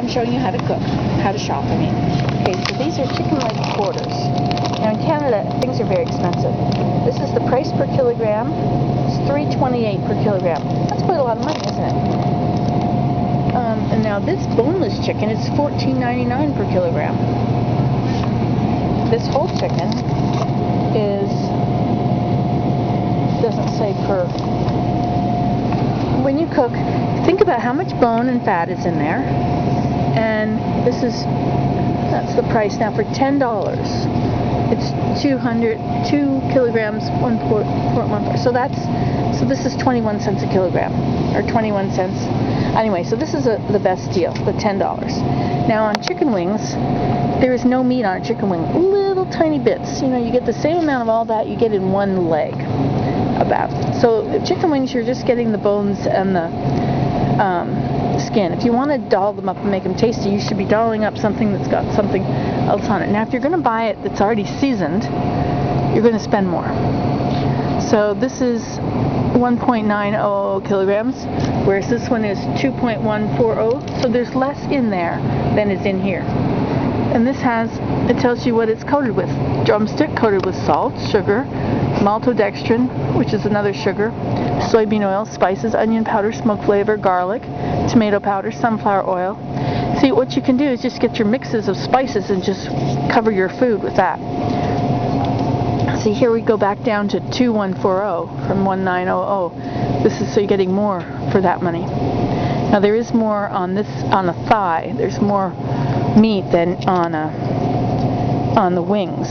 I'm showing you how to cook, how to shop, I mean. Okay, so these are chicken leg quarters. Now in Canada, things are very expensive. This is the price per kilogram. It's $3.28 per kilogram. That's quite a lot of money, isn't it? And now this boneless chicken is $14.99 per kilogram. This whole chicken doesn't say per. When you cook, think about how much bone and fat is in there. And that's the price now for $10. It's 2 kilograms, 1 quart, 1 So this is 21 cents a kilogram, or 21 cents. Anyway, so this is the best deal, the $10. Now on chicken wings, there is no meat on a chicken wing. Little tiny bits. You know, you get the same amount of all that you get in one leg. So chicken wings, you're just getting the bones and the skin. If you want to doll them up and make them tasty, you should be dolling up something that's got something else on it. Now, if you're going to buy it that's already seasoned, you're going to spend more. So this is 1.900 kilograms, whereas this one is 2.140. So there's less in there than is in here. And it tells you what it's coated with. Drumstick coated with salt, sugar, maltodextrin, which is another sugar, soybean oil, spices, onion powder, smoke flavor, garlic, tomato powder, sunflower oil. See, what you can do is just get your mixes of spices and just cover your food with that. See, here we go back down to 2.140 from 1.900. This is so you're getting more for that money. Now there is more on a thigh. There's more meat than on the wings.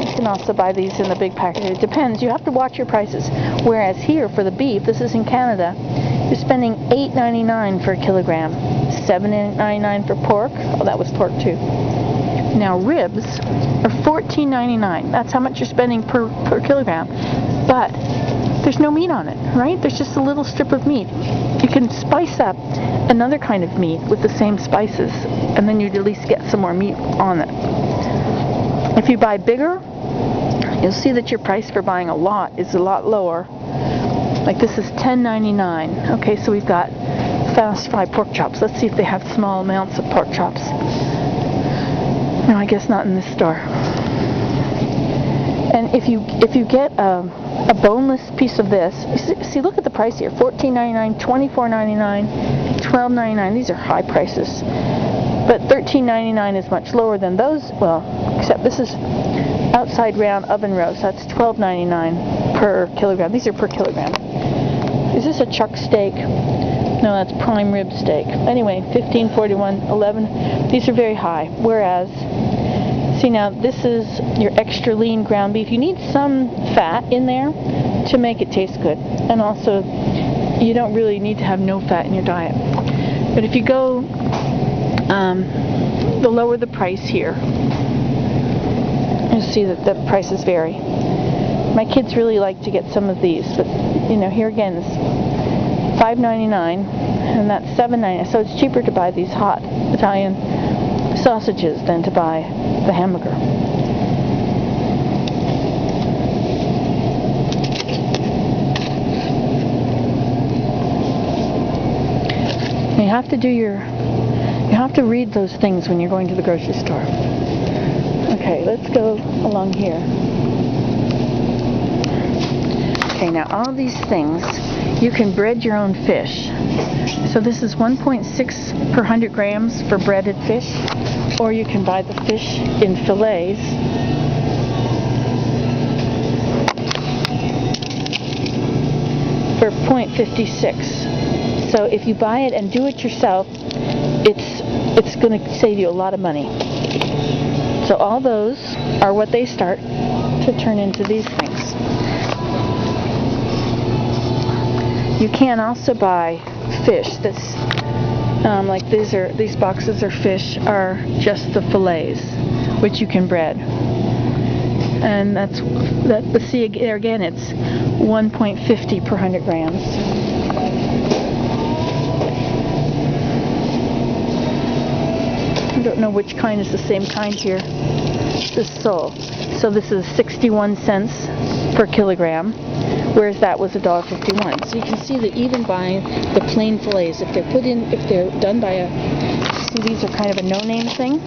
You can also buy these in the big package. It depends. You have to watch your prices. Whereas here for the beef, this is in Canada, you're spending $8.99 for a kilogram, $7.99 for pork. Oh, that was pork too. Now ribs are $14.99. That's how much you're spending per kilogram. But there's no meat on it, right? There's just a little strip of meat. You can spice up another kind of meat with the same spices, and then you'd at least get some more meat on it. If you buy bigger, you'll see that your price for buying a lot is a lot lower. Like this is $10.99. Okay, so we've got fast fry pork chops. Let's see if they have small amounts of pork chops. No, I guess not in this store. And if you get a boneless piece of this, see, look at the price here: $14.99, $24.99, $12.99. These are high prices. But $13.99 is much lower than those. Well, except this is outside round oven roast. That's $12.99 per kilogram. These are per kilogram. Is this a chuck steak? No, that's prime rib steak. Anyway, $15.41, $11. These are very high. Whereas, see, now this is your extra lean ground beef. You need some fat in there to make it taste good. And also, you don't really need to have no fat in your diet. But if you go, the lower the price here, you'll see that the prices vary. My kids really like to get some of these, but you know, here again is $5.99, and that's $7.99. So it's cheaper to buy these hot Italian sausages than to buy the hamburger. You have to read those things when you're going to the grocery store. Okay, let's go along here. Okay, now all these things, you can bread your own fish. So this is 1.6 per 100 grams for breaded fish, or you can buy the fish in fillets. For 0.56. So if you buy it and do it yourself, it's going to save you a lot of money. So all those are what they start to turn into these things. You can also buy fish that's like these boxes of fish are just the fillets, which you can bread. And but see there again, it's 1.50 per 100 grams. I don't know which kind is the same kind here. This sole. So this is 61 cents per kilogram, whereas that was $1.51. So you can see that even buying the plain fillets, if they're done by see, these are kind of a no-name thing.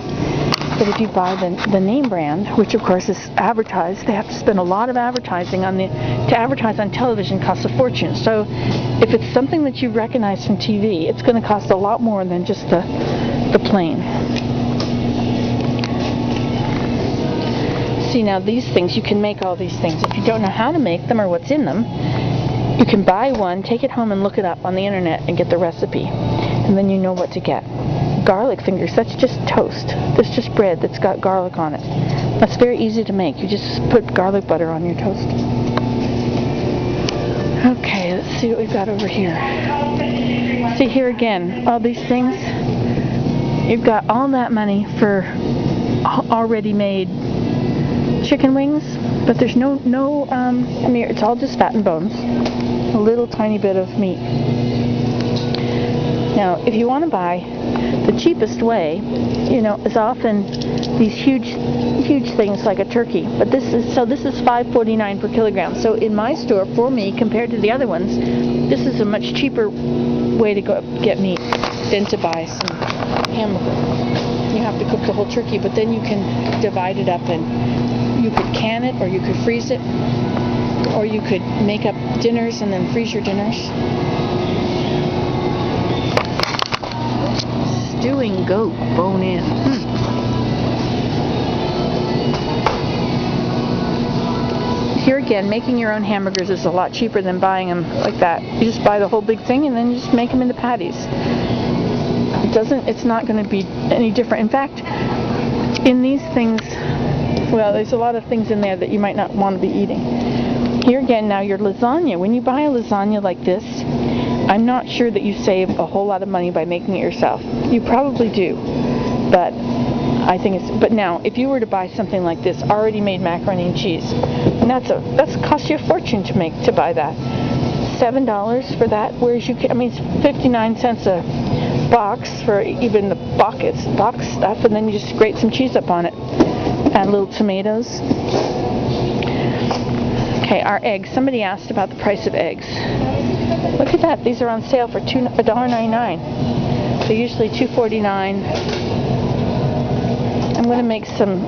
But if you buy the name brand, which of course is advertised, they have to spend a lot of advertising to advertise on television costs a fortune. So if it's something that you recognize from TV, it's going to cost a lot more than just the plain. See, now these things, you can make all these things. If you don't know how to make them or what's in them, you can buy one, take it home and look it up on the internet and get the recipe. And then you know what to get. Garlic fingers, that's just toast. That's just bread that's got garlic on it. That's very easy to make. You just put garlic butter on your toast. Okay, let's see what we've got over here. See here again, all these things. You've got all that money for already made chicken wings, but there's no I mean, it's all just fat and bones. A little tiny bit of meat. Now, if you want to buy the cheapest way, is often these huge things like a turkey. But this is $5.49 per kilogram. So in my store, for me, compared to the other ones, this is a much cheaper way to go get meat than to buy some hamburger. You have to cook the whole turkey, but then you can divide it up and you could can it, or you could freeze it, or you could make up dinners and then freeze your dinners. Stewing goat, bone in. Here again, making your own hamburgers is a lot cheaper than buying them like that. You just buy the whole big thing and then you just make them into patties. It's not going to be any different. In fact, in these things, well, there's a lot of things in there that you might not want to be eating. Here again, now your lasagna. When you buy a lasagna like this, I'm not sure that you save a whole lot of money by making it yourself. You probably do, but I think but now, if you were to buy something like this, already made macaroni and cheese, and that's cost you a fortune to buy that. $7 for that, whereas it's 59 cents a box for even the box stuff, and then you just grate some cheese up on it. Add little tomatoes. Okay, our eggs. Somebody asked about the price of eggs. Look at that. These are on sale for $1.99. They're usually $2.49. I'm going to make some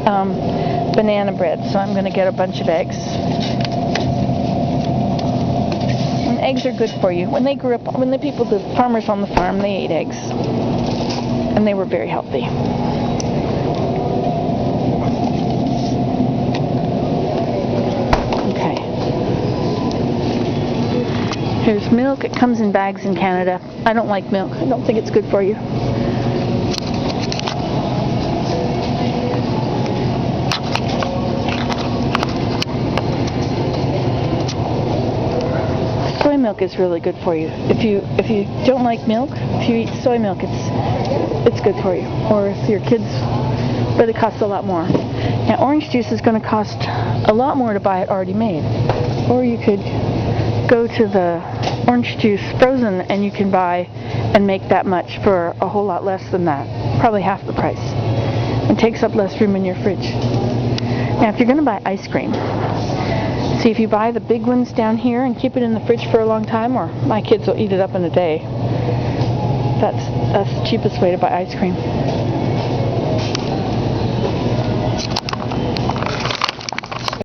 banana bread, so I'm going to get a bunch of eggs. And eggs are good for you. When the farmers on the farm, they ate eggs. And they were very healthy. Here's milk. It comes in bags in Canada. I don't like milk. I don't think it's good for you. Soy milk is really good for you. If you don't like milk, if you eat soy milk, it's good for you. Or if your kids, but it costs a lot more. Now, orange juice is going to cost a lot more to buy it already made. Or you could go to the orange juice frozen and you can buy and make that much for a whole lot less than that, probably half the price, and takes up less room in your fridge. Now, if you're going to buy ice cream, see, if you buy the big ones down here and keep it in the fridge for a long time, or my kids will eat it up in a day, that's the cheapest way to buy ice cream.